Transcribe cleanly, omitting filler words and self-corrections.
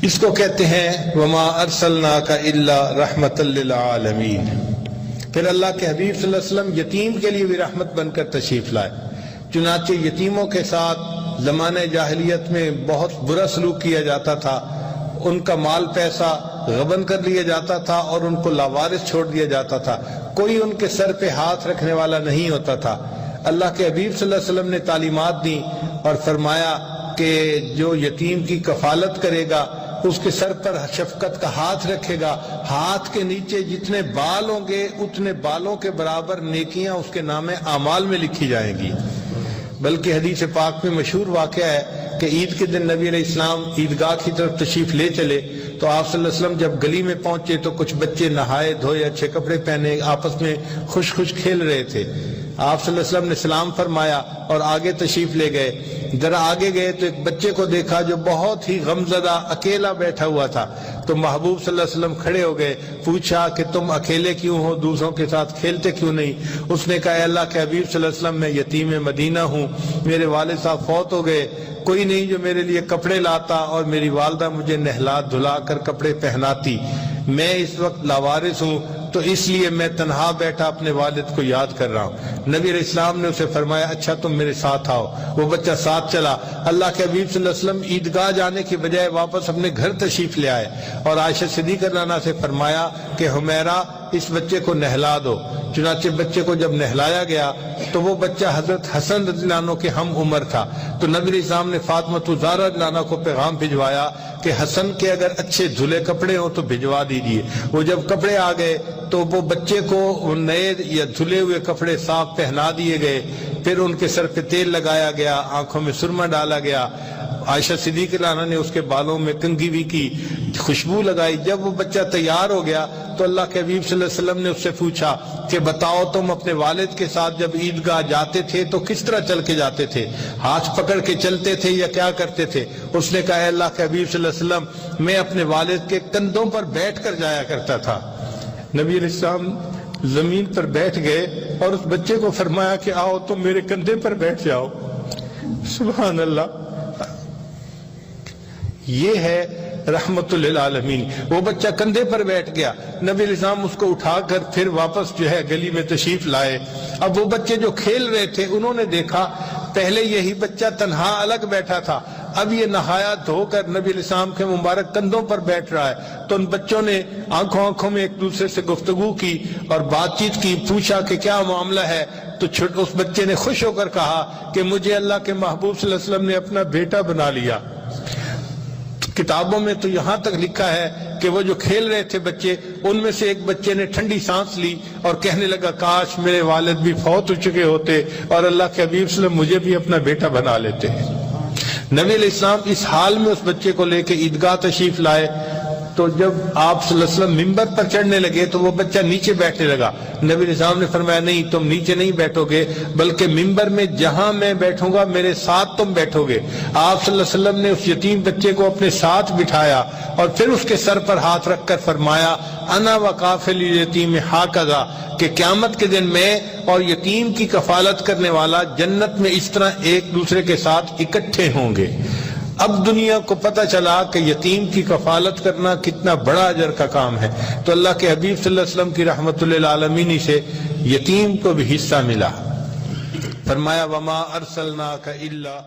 اس کو کہتے ہیں وما ارسلناک الا رحمۃ للعالمین۔ پھر اللہ کے حبیب صلی اللہ علیہ وسلم یتیم کے لیے بھی رحمت بن کر تشریف لائے، چنانچہ یتیموں کے ساتھ زمانہ جاہلیت میں بہت برا سلوک کیا جاتا تھا، ان کا مال پیسہ غبن کر لیا جاتا تھا اور ان کو لاوارث چھوڑ دیا جاتا تھا، کوئی ان کے سر پہ ہاتھ رکھنے والا نہیں ہوتا تھا۔ اللہ کے حبیب صلی اللہ علیہ وسلم نے تعلیمات دی اور فرمایا کہ جو یتیم کی کفالت کرے گا اس کے سر پر شفقت کا ہاتھ رکھے گا، ہاتھ کے نیچے جتنے بال ہوں گے اتنے بالوں کے برابر نیکیاں اس کے نام اعمال میں لکھی جائیں گی۔ بلکہ حدیث پاک میں مشہور واقعہ ہے کہ عید کے دن نبی علیہ السلام عیدگاہ کی طرف تشریف لے چلے تو آپ صلی اللہ علیہ وسلم جب گلی میں پہنچے تو کچھ بچے نہائے دھوئے اچھے کپڑے پہنے آپس میں خوش خوش کھیل رہے تھے۔ آپ صلی اللہ علیہ وسلم نے سلام فرمایا اور آگے تشریف لے گئے۔ ذرا آگے گئے تو ایک بچے کو دیکھا جو بہت ہی غمزدہ اکیلا بیٹھا ہوا تھا، تو محبوب صلی اللہ علیہ وسلم کھڑے ہو گئے، پوچھا کہ تم اکیلے کیوں ہو، دوسروں کے ساتھ کھیلتے کیوں نہیں؟ اس نے کہا اے اللہ کے حبیب صلی اللہ علیہ وسلم میں یتیم مدینہ ہوں، میرے والد صاحب فوت ہو گئے، کوئی نہیں جو میرے لیے کپڑے لاتا اور میری والدہ مجھے نہلا دھلا کر کپڑے پہناتی، میں اس وقت لاوارث ہوں تو اس لیے میں تنہا بیٹھا اپنے والد کو یاد کر رہا ہوں۔ نبی علیہ السلام نے اسے فرمایا اچھا تم میرے ساتھ آؤ۔ وہ بچہ ساتھ چلا۔ اللہ کے حبیب صلی اللہ علیہ وسلم عیدگاہ جانے کی بجائے واپس اپنے گھر تشریف لے آئے اور عائشہ صدیقہ رضی اللہ عنہا سے فرمایا کہ حمیرہ اس بچے کو نہلا دو۔ چنانچہ بچے کو جب نہلایا گیا تو وہ بچہ حضرت حسن رضی اللہ عنہ کے ہم عمر تھا، تو نبی علیہ السلام نے فاطمہ الزہرا رضی اللہ عنہا کو پیغام بھجوایا کہ حسن کے اگر اچھے دھلے کپڑے ہوں تو بھجوا دیجیے۔ وہ جب کپڑے آ گئے تو وہ بچے کو نئے یا دھلے ہوئے کپڑے صاف پہنا دیے گئے، پھر ان کے سر پہ تیل لگایا گیا، آنکھوں میں سرما ڈالا گیا، عائشہ صدیقہ رضی اللہ عنہا نے اس کے بالوں میں کنگھی بھی کی، خوشبو لگائی۔ جب وہ بچہ تیار ہو گیا تو اللہ کے حبیب صلی اللہ علیہ وسلم نے اس سے پوچھا کہ بتاؤ تم اپنے والد کے ساتھ جب عیدگاہ جاتے تھے تو کس طرح چل کے جاتے تھے، ہاتھ پکڑ کے چلتے تھے یا کیا کرتے تھے؟ اس نے کہا اے اللہ کے حبیب صلی اللہ علیہ وسلم میں اپنے والد کے کندھوں پر بیٹھ کر جایا کرتا تھا۔ نبی علیہ السلام زمین پر بیٹھ گئے اور اس بچے کو فرمایا کہ آؤ تم میرے کندھے پر بیٹھ جاؤ۔ سبحان اللہ، یہ ہے رحمت للعالمین۔ وہ بچہ کندھے پر بیٹھ گیا، نبی علیہ السلام اس کو اٹھا کر پھر واپس جو ہے گلی میں تشریف لائے۔ اب وہ بچے جو کھیل رہے تھے انہوں نے دیکھا پہلے یہی بچہ تنہا الگ بیٹھا تھا، اب یہ نہایا دھو کر نبی علیہ السلام کے مبارک کندھوں پر بیٹھ رہا ہے، تو ان بچوں نے آنکھوں میں ایک دوسرے سے گفتگو کی اور بات چیت کی، پوچھا کہ کیا معاملہ ہے، تو اس بچے نے خوش ہو کر کہا کہ مجھے اللہ کے محبوب صلی اللہ علیہ وسلم نے اپنا بیٹا بنا لیا۔ کتابوں میں تو یہاں تک لکھا ہے کہ وہ جو کھیل رہے تھے بچے، ان میں سے ایک بچے نے ٹھنڈی سانس لی اور کہنے لگا کاش میرے والد بھی فوت ہو چکے ہوتے اور اللہ کے حبیب صلی اللہ علیہ وسلم مجھے بھی اپنا بیٹا بنا لیتے۔ نبی علیہ السلام اس حال میں اس بچے کو لے کے عیدگاہ تشریف لائے تو جب آپ صلی اللہ علیہ وسلم ممبر پر چڑھنے لگے تو وہ بچہ نیچے بیٹھنے لگا۔ نبی علیہ السلام نے فرمایا نہیں تم نیچے نہیں بیٹھو گے، بلکہ ممبر میں جہاں میں بیٹھوں گا میرے ساتھ تم بیٹھو گے۔ آپ صلی اللہ علیہ وسلم نے اس یتیم بچے کو اپنے ساتھ بٹھایا اور پھر اس کے سر پر ہاتھ رکھ کر فرمایا انا وکافل الیتیم ھکذا، کہ قیامت کے دن میں اور یتیم کی کفالت کرنے والا جنت میں اس طرح ایک دوسرے کے ساتھ اکٹھے ہوں گے۔ اب دنیا کو پتہ چلا کہ یتیم کی کفالت کرنا کتنا بڑا اجر کا کام ہے، تو اللہ کے حبیب صلی اللہ علیہ وسلم کی رحمت للعالمین سے یتیم کو بھی حصہ ملا۔ فرمایا وما ارسلناک الا